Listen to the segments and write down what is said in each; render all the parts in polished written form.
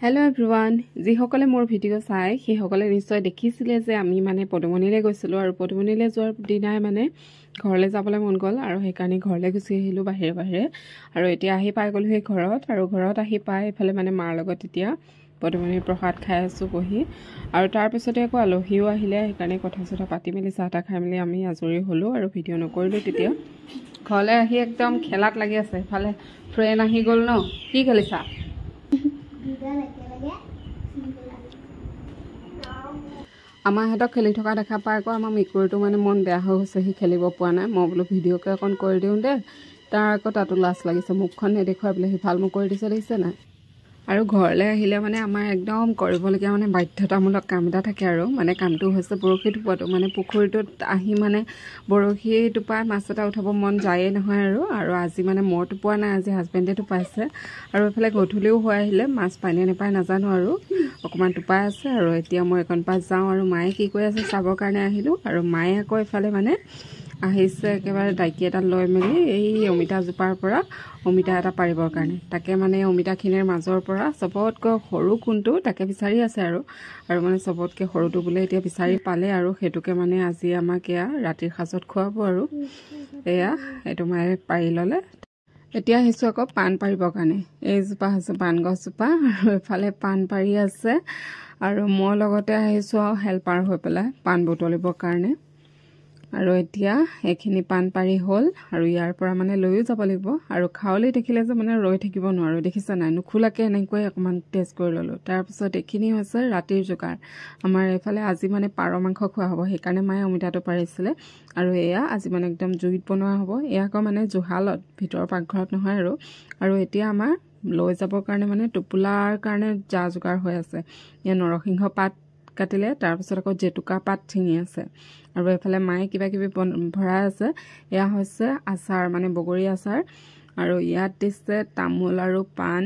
Hello everyone, যিসকলে মোৰ video চাই সেইসকলে নিশ্চয় দেখিছিলে যে আমি মানে পদুমনিলৈ গৈছিলো আৰু পদুমনিলৈ যোৱাৰ দিনাই মানে ঘৰলৈ যাবলৈ মন গ'ল আৰু সেইকাৰণে ঘৰলৈ গুচি আহিলো বাহিৰে আৰু এতিয়া আহি পাই গ'লো সেই ঘৰত আৰু ঘৰত আহি পাই এফালে মানে মাৰ লগত এতিয়া পদুমনিৰ প্ৰসাদ খাই আছো বহি আৰু তাৰ পিছতে আকৌ আলহীও আহিলে সেইকাৰণে কথা পাতি মেলি চাহ তা খাই মেলি আমি আজৰি হলো আৰু ভিডিও নকৰিলো তেতিয়া ঘৰলৈ আহি একদম খেলাত লাগি আছে এফালে ফ্ৰেণ্ড আহি গ'ল ন কি খেলিছা আমাৰ হেতক খেলি থকা দেখা পাই আকৌ আমাৰ মিকুৰীটো মানে মন বেয়া হৈ গৈছে সি খেলিব পোৱা নাই মই বোলো ভিডিওকে অকণ কৰি দিওঁ দে তাৰ আকৌ তাতো লাজ লাগিছে মুখখন নেদেখুৱাই বোলে সি ভাল মোক কৰি দিছে দেখিছে নাই আৰু ঘৰলৈ আহিলে মানে আমাৰ একদম কৰিবলগীয়া মানে বাধ্যতামূলক কাম এটা থাকে আৰু মানে কামটো হৈছে বৰশী টোপোৱাটো মানে পুখুৰীটোত আহি মানে বৰশী টোপাই মাছ এটা উঠাব মন যায়েই নহয় আৰু আজি মানে মই টোপোৱা নাই আজি হাজবেণ্ডে টোপাইছে আৰু এফালে গধূলিও হৈ আহিলে মাছ পাইনে নেপায় নাজানো আৰু অকণমান টোপাই আছে আৰু এতিয়া মই এখন পাছ যাওঁ আৰু মায়ে কি কৰি আছে চাবৰ কাৰণে আহিলোঁ আৰু মায়ে আকৌ এফালে মানে আহিছে একেবাৰে ডাইকি এটা লৈ মেলি এই অমিতা জোপাৰ পৰা অমিতা এটা পাৰিবৰ কাৰণে তাকে মানে অমিতাখিনিৰ মাজৰ পৰা চবতকৈ সৰু কোনটো তাকে বিচাৰি আছে আৰু মানে চবতকৈ সৰুটো বোলে এতিয়া বিচাৰি পালে আৰু সেইটোকে মানে আজি আমাক এয়া ৰাতিৰ সাজত খুৱাব আৰু এয়া এইটো মায়ে পাৰি ল'লে এতিয়া আহিছোঁ আকৌ পাণ পাৰিবৰ কাৰণে এইজোপা হৈছে পাণ গছজোপা আৰু এফালে পাণ পাৰি আছে আৰু মই লগতে আহিছোঁ আৰু হেল্পাৰ হৈ পেলাই পাণ বুটলিবৰ কাৰণে আৰু এতিয়া এইখিনি পাণ পাৰি হ'ল আৰু ইয়াৰ পৰা মানে লৈও যাব লাগিব আৰু খাৱলি দেখিলে যে মানে ৰৈ থাকিব নোৱাৰোঁ দেখিছা নাই নুখোলাকৈ এনেকৈ অকণমান টেষ্ট কৰি ল'লোঁ তাৰপিছত এইখিনি হৈছে ৰাতিৰ যোগাৰ আমাৰ এইফালে আজি মানে পাৰ মাংস খোৱা হ'ব সেইকাৰণে মায়ে অমিতাটো পাৰিছিলে আৰু এয়া আজি মানে একদম জুইত বনোৱা হ'ব এয়া আকৌ মানে জুহালত ভিতৰৰ পাকঘৰত নহয় আৰু এতিয়া আমাৰ লৈ যাবৰ কাৰণে মানে টোপোলাৰ কাৰণে যা যোগাৰ হৈ আছে এয়া নৰসিংহ পাত কাটিলে তাৰপিছত আকৌ জেতুকা পাত ছিঙি আছে আৰু এইফালে মায়ে কিবা কিবি ভৰাই আছে এয়া হৈছে আচাৰ মানে বগৰী আচাৰ আৰু ইয়াত দিছে তামোল আৰু পাণ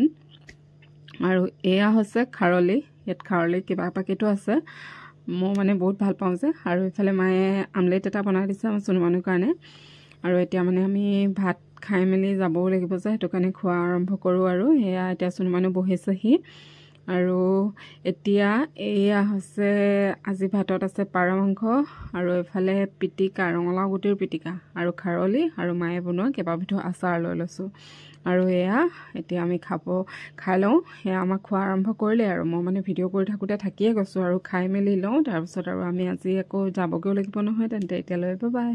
আৰু এয়া হৈছে খাৰলি ইয়াত খাৰলি কিবা পাকেটো আছে মই মানে বহুত ভাল পাওঁ যে আৰু এইফালে মায়ে আমলেট এটা বনাই দিছে আমাৰ চুনুমানুৰ কাৰণে আৰু এতিয়া মানে আমি ভাত খাই মেলি যাবও লাগিব যে সেইটো কাৰণে খোৱা আৰম্ভ কৰোঁ আৰু এয়া এতিয়া চুনুমানু বহিছেহি আৰু এতিয়া এয়া হৈছে আজি ভাতত আছে পাৰ মাংস আৰু এফালে পিটিকা ৰঙালাও গুটিৰ পিটিকা আৰু খাৰলি আৰু মায়ে বনোৱা কেইবাবিধো আচাৰ লৈ লৈছোঁ আৰু এয়া এতিয়া আমি খাই লওঁ সেয়া আমাক খোৱা আৰম্ভ কৰিলে আৰু মই মানে ভিডিঅ' কৰি থাকোঁতে থাকিয়ে গৈছোঁ আৰু খাই মেলি লওঁ তাৰপিছত আৰু আমি আজি আকৌ যাবগৈও লাগিব নহয় তেন্তে এতিয়ালৈ বাই বাই